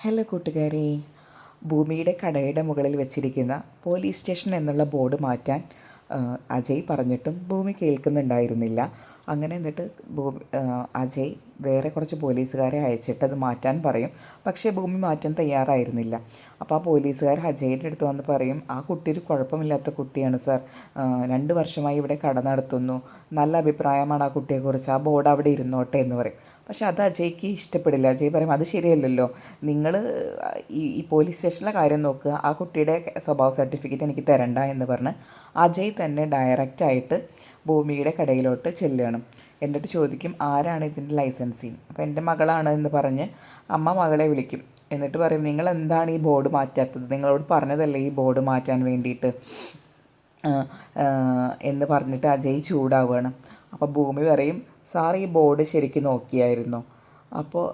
Hello കൂട്ടുകാരെ, ഭൂമിയുടെ കടയുടെ മുകളിൽ വെച്ചിരിക്കുന്ന പോലീസ് സ്റ്റേഷൻ എന്നുള്ള ബോർഡ് മാറ്റാൻ അജയ് പറഞ്ഞിട്ടും ഭൂമി കേൾക്കുന്നുണ്ടായിരുന്നില്ല. അങ്ങനെ എന്നിട്ട് അജയ് വേറെ കുറച്ച് പോലീസുകാരെ അയച്ചിട്ട് അത് മാറ്റാൻ പറയും. പക്ഷേ ഭൂമി മാറ്റാൻ തയ്യാറായിരുന്നില്ല. അപ്പോൾ ആ പോലീസുകാർ അജയിൻ്റെ അടുത്ത് വന്ന് പറയും, ആ കുട്ടി ഒരു കുഴപ്പമില്ലാത്ത കുട്ടിയാണ് സാർ, 2 വർഷമായി ഇവിടെ കട നടത്തുന്നു, നല്ല അഭിപ്രായമാണ് ആ കുട്ടിയെക്കുറിച്ച്, ആ ബോർഡ് അവിടെ ഇരുന്നോട്ടെ എന്ന് പറയും. പക്ഷെ അത് അജയ്ക്ക് ഇഷ്ടപ്പെടില്ല. അജയ് പറയും, അത് ശരിയല്ലല്ലോ, നിങ്ങൾ ഈ പോലീസ് സ്റ്റേഷനിലെ കാര്യം നോക്കുക, ആ കുട്ടിയുടെ സ്വഭാവ സർട്ടിഫിക്കറ്റ് എനിക്ക് തരണ്ട എന്ന് പറഞ്ഞ് അജയ് തന്നെ ഡയറക്റ്റായിട്ട് ഭൂമിയുടെ കടയിലോട്ട് ചെല്ലുകയാണ്. എന്നിട്ട് ചോദിക്കും, ആരാണ് ഇതിൻ്റെ ലൈസൻസിങ്? അപ്പോൾ എൻ്റെ മകളാണ് എന്ന് പറഞ്ഞ് അമ്മ മകളെ വിളിക്കും. എന്നിട്ട് പറയും, നിങ്ങൾ എന്താണ് ഈ ബോർഡ് മാറ്റാത്തത്? നിങ്ങളോട് പറഞ്ഞതല്ലേ ഈ ബോർഡ് മാറ്റാൻ വേണ്ടിയിട്ട് എന്ന് പറഞ്ഞിട്ട് അജയ് ചൂടാവുകയാണ്. അപ്പോൾ ഭൂമി പറയും, സാർ ഈ ബോർഡ് ശരിക്കും നോക്കിയായിരുന്നു? അപ്പോൾ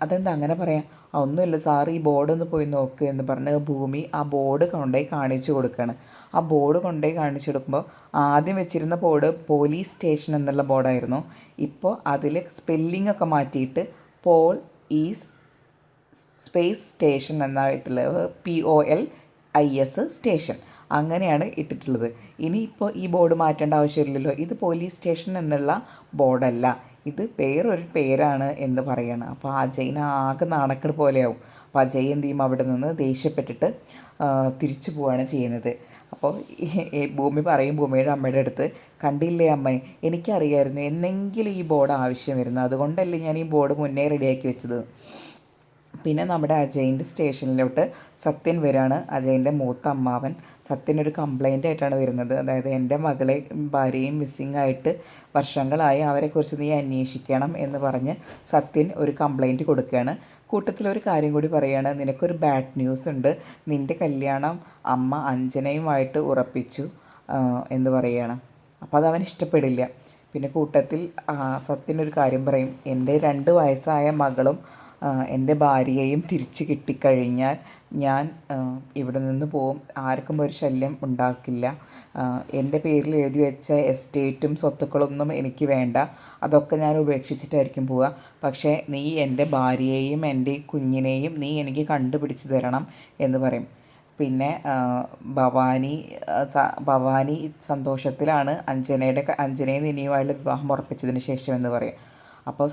അതെന്താ അങ്ങനെ പറയാം? ഒന്നുമില്ല സാർ, ഈ ബോർഡൊന്ന് പോയി നോക്ക് എന്ന് പറഞ്ഞ് ഭൂമി ആ ബോർഡ് കൊണ്ടുപോയി കാണിച്ചു കൊടുക്കുകയാണ്. ആ ബോർഡ് കൊണ്ടുപോയി കാണിച്ചു കൊടുക്കുമ്പോൾ ആദ്യം വെച്ചിരുന്ന ബോർഡ് പോലീസ് സ്റ്റേഷൻ എന്നുള്ള ബോർഡായിരുന്നു. ഇപ്പോൾ അതിൽ സ്പെല്ലിംഗ് ഒക്കെ മാറ്റിയിട്ട് പോൾ ഈസ് സ്പേസ് സ്റ്റേഷൻ എന്നായിട്ടുള്ള POLIS സ്റ്റേഷൻ അങ്ങനെയാണ് ഇട്ടിട്ടുള്ളത്. ഇനിയിപ്പോൾ ഈ ബോർഡ് മാറ്റേണ്ട ആവശ്യമില്ലല്ലോ, ഇത് പോലീസ് സ്റ്റേഷൻ എന്നുള്ള ബോർഡല്ല, ഇത് വേറൊരു പേരാണ് എന്ന് പറയണം. അപ്പോൾ അജയിന് ആകെ നാണക്കേട് പോലെയാവും. അപ്പോൾ അജയ് എന്ത് ചെയ്യും, അവിടെ നിന്ന് ദേഷ്യപ്പെട്ടിട്ട് തിരിച്ചു പോവുകയാണ് ചെയ്യുന്നത്. അപ്പോൾ ഭൂമി പറയും ഭൂമിയുടെ അമ്മയുടെ അടുത്ത്, കണ്ടില്ലേ അമ്മേ, എനിക്കറിയായിരുന്നു എന്നെങ്കിലും ഈ ബോർഡ് ആവശ്യം വരുന്നത്, അതുകൊണ്ടല്ലേ ഞാൻ ഈ ബോർഡ് മുന്നേ റെഡിയാക്കി വെച്ചത്. പിന്നെ നമ്മുടെ അജയിൻ്റെ സ്റ്റേഷനിലോട്ട് സത്യൻ വരികയാണ്. അജയിൻ്റെ മൂത്ത അമ്മാവൻ സത്യൻ ഒരു കംപ്ലൈൻ്റ് ആയിട്ടാണ് വരുന്നത്. അതായത് എൻ്റെ മകളെ ഭാര്യയും മിസ്സിങ് ആയിട്ട് വർഷങ്ങളായി, അവരെക്കുറിച്ച് നീ അന്വേഷിക്കണം എന്ന് പറഞ്ഞ് സത്യൻ ഒരു കംപ്ലൈൻറ്റ് കൊടുക്കുകയാണ്. കൂട്ടത്തിലൊരു കാര്യം കൂടി പറയുകയാണ്, നിനക്കൊരു ബാഡ് ന്യൂസ് ഉണ്ട്, നിൻ്റെ കല്യാണം അമ്മ അഞ്ജനയുമായിട്ട് ഉറപ്പിച്ചു എന്ന് പറയുകയാണ്. അപ്പോൾ അതവൻ ഇഷ്ടപ്പെടില്ല. പിന്നെ കൂട്ടത്തിൽ സത്യനൊരു കാര്യം പറയും, എൻ്റെ 2 വയസ്സായ മകളും എൻ്റെ ഭാര്യയെയും തിരിച്ച് കിട്ടിക്കഴിഞ്ഞാൽ ഞാൻ ഇവിടെ നിന്ന് പോവും, ആർക്കും ഒരു ശല്യം ഉണ്ടാക്കില്ല, എൻ്റെ പേരിൽ എഴുതി വെച്ച എസ്റ്റേറ്റും സ്വത്തുക്കളൊന്നും എനിക്ക് വേണ്ട, അതൊക്കെ ഞാൻ ഉപേക്ഷിച്ചിട്ടായിരിക്കും പോവുക. പക്ഷേ നീ എൻ്റെ ഭാര്യയെയും എൻ്റെ കുഞ്ഞിനെയും നീ എനിക്ക് കണ്ടുപിടിച്ച് തരണം എന്ന് പറയും. പിന്നെ ഭവാനി സന്തോഷത്തിലാണ് അഞ്ജനയും നിനിയുമായുള്ള വിവാഹം ഉറപ്പിച്ചതിന് ശേഷം എന്ന് പറയും. അപ്പോൾ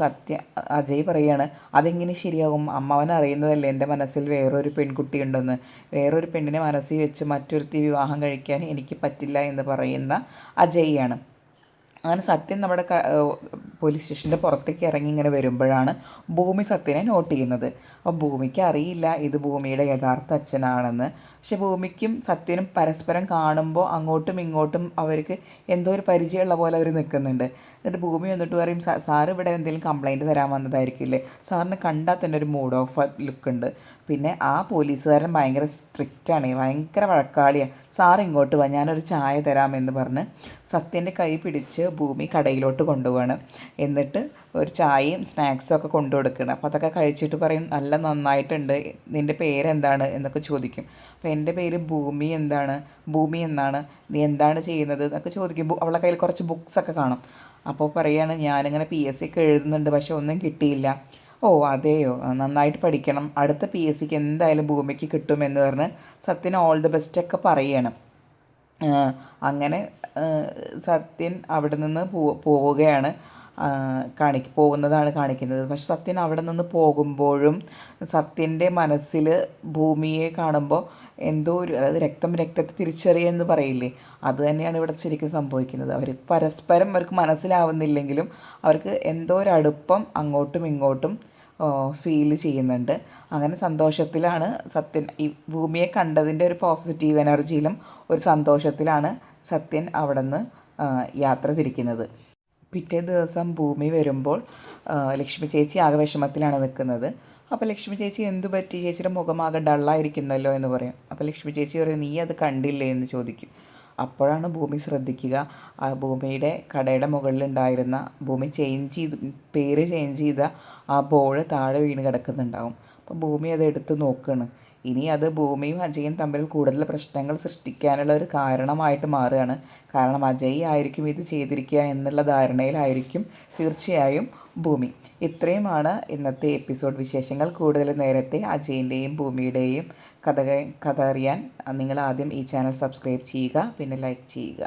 അജയ് പറയുകയാണ്, അതെങ്ങനെ ശരിയാകും, അമ്മാവൻ അറിയുന്നതല്ലേ എൻ്റെ മനസ്സിൽ വേറൊരു പെൺകുട്ടിയുണ്ടെന്ന്, വേറൊരു പെണ്ണിനെ മനസ്സിൽ വെച്ച് മറ്റൊരുത്തി വിവാഹം കഴിക്കാൻ എനിക്ക് പറ്റില്ല എന്ന് പറയുന്ന അജയ്യാണ്. അങ്ങനെ സത്യൻ നമ്മുടെ പോലീസ് സ്റ്റേഷൻ്റെ പുറത്തേക്ക് ഇറങ്ങി ഇങ്ങനെ വരുമ്പോഴാണ് ഭൂമി സത്യനെ നോട്ട് ചെയ്യുന്നത്. അപ്പോൾ ഭൂമിക്ക് അറിയില്ല ഇത് ഭൂമിയുടെ യഥാർത്ഥ അച്ഛനാണെന്ന്. പക്ഷെ ഭൂമിക്കും സത്യനും പരസ്പരം കാണുമ്പോൾ അങ്ങോട്ടും ഇങ്ങോട്ടും അവർക്ക് എന്തോ ഒരു പരിചയമുള്ള പോലെ അവർ നിൽക്കുന്നുണ്ട്. എന്നിട്ട് ഭൂമി വന്നിട്ട് പറയും, സാർ ഇവിടെ എന്തെങ്കിലും കംപ്ലൈൻറ്റ് തരാൻ വന്നതായിരിക്കില്ലേ, സാറിന് കണ്ടാൽ തന്നെ ഒരു മൂഡ് ഓഫ് ലുക്ക് ഉണ്ട്. പിന്നെ ആ പോലീസുകാരൻ ഭയങ്കര സ്ട്രിക്റ്റാണ്, ഭയങ്കര വഴക്കാളിയാണ്, സാർ ഇങ്ങോട്ട് വാ, ഞാനൊരു ചായ തരാമെന്ന് പറഞ്ഞ് സത്യൻ്റെ കൈ പിടിച്ച് ഭൂമി കടയിലോട്ട് കൊണ്ടുപോവാണ്. എന്നിട്ട് ഒരു ചായയും സ്നാക്സും ഒക്കെ കൊണ്ടു കൊടുക്കണം. അപ്പോൾ അതൊക്കെ കഴിച്ചിട്ട് പറയും, നല്ല നന്നായിട്ടുണ്ട്, നിൻ്റെ പേരെന്താണ് എന്നൊക്കെ ചോദിക്കും. അപ്പോൾ എൻ്റെ പേര് ഭൂമി എന്നാണ്, നീ എന്താണ് ചെയ്യുന്നത് എന്നൊക്കെ ചോദിക്കും. അവളുടെ കയ്യിൽ കുറച്ച് ബുക്സൊക്കെ കാണും. അപ്പോൾ പറയുകയാണ്, ഞാനിങ്ങനെ PSC ഒക്കെ എഴുതുന്നുണ്ട്, പക്ഷെ ഒന്നും കിട്ടിയില്ല. ഓ അതെയോ, നന്നായിട്ട് പഠിക്കണം, അടുത്ത PSCക്ക് എന്തായാലും ഭൂമിക്ക് കിട്ടുമെന്ന് പറഞ്ഞ് സത്യൻ ഓൾ ദി ബെസ്റ്റൊക്കെ പറയണം. അങ്ങനെ സത്യൻ അവിടെ നിന്ന് പോവുകയാണ്, പോകുന്നതാണ് കാണിക്കുന്നത്. പക്ഷെ സത്യൻ അവിടെ നിന്ന് പോകുമ്പോഴും സത്യൻ്റെ മനസ്സിൽ ഭൂമിയെ കാണുമ്പോൾ എന്തോ ഒരു, അതായത് രക്തത്തെ തിരിച്ചറിയുമെന്ന് പറയില്ലേ, അത് തന്നെയാണ് ഇവിടെ ശരിക്കും സംഭവിക്കുന്നത്. അവർ പരസ്പരം അവർക്ക് മനസ്സിലാവുന്നില്ലെങ്കിലും അവർക്ക് എന്തോ ഒരു അടുപ്പം അങ്ങോട്ടും ഇങ്ങോട്ടും ഫീൽ ചെയ്യുന്നുണ്ട്. അങ്ങനെ സന്തോഷത്തിലാണ് സത്യൻ, ഈ ഭൂമിയെ കണ്ടതിൻ്റെ ഒരു പോസിറ്റീവ് എനർജിയിലും ഒരു സന്തോഷത്തിലാണ് സത്യൻ അവിടെ നിന്ന് യാത്ര തിരിക്കുന്നത്. പിറ്റേ ദിവസം ഭൂമി വരുമ്പോൾ ലക്ഷ്മി ചേച്ചി ആകെ വിഷമത്തിലാണ് നിൽക്കുന്നത്. അപ്പോൾ ലക്ഷ്മി ചേച്ചി, എന്തു പറ്റി, ചേച്ചിയുടെ മുഖമാകെ ഡള്ളായിരിക്കുന്നല്ലോ എന്ന് പറയും. അപ്പോൾ ലക്ഷ്മി ചേച്ചി പറയും, നീ അത് കണ്ടില്ലേ എന്ന് ചോദിക്കും. അപ്പോഴാണ് ഭൂമി ശ്രദ്ധിക്കുക, ആ ഭൂമിയുടെ കടയുടെ മുകളിലുണ്ടായിരുന്ന, ഭൂമി പേര് ചേഞ്ച് ചെയ്ത ആ ബോർഡ് താഴെ വീണ് കിടക്കുന്നുണ്ടാവും. അപ്പോൾ ഭൂമി അത് എടുത്ത് നോക്കുകയാണ്. ഇനി അത് ഭൂമിയും അജയും തമ്മിൽ കൂടുതൽ പ്രശ്നങ്ങൾ സൃഷ്ടിക്കാനുള്ള ഒരു കാരണമായിട്ട് മാറുകയാണ്. കാരണം അജയ് ആയിരിക്കും ഇത് ചെയ്തിരിക്കുക എന്നുള്ള ധാരണയിലായിരിക്കും തീർച്ചയായും ഭൂമി. ഇത്രയുമാണ് ഇന്നത്തെ എപ്പിസോഡ് വിശേഷങ്ങൾ. കൂടുതൽ നേരത്തെ അജയിൻ്റെയും ഭൂമിയുടെയും കഥ അറിയാൻ നിങ്ങൾ ആദ്യം ഈ ചാനൽ സബ്സ്ക്രൈബ് ചെയ്യുക, പിന്നെ ലൈക്ക് ചെയ്യുക.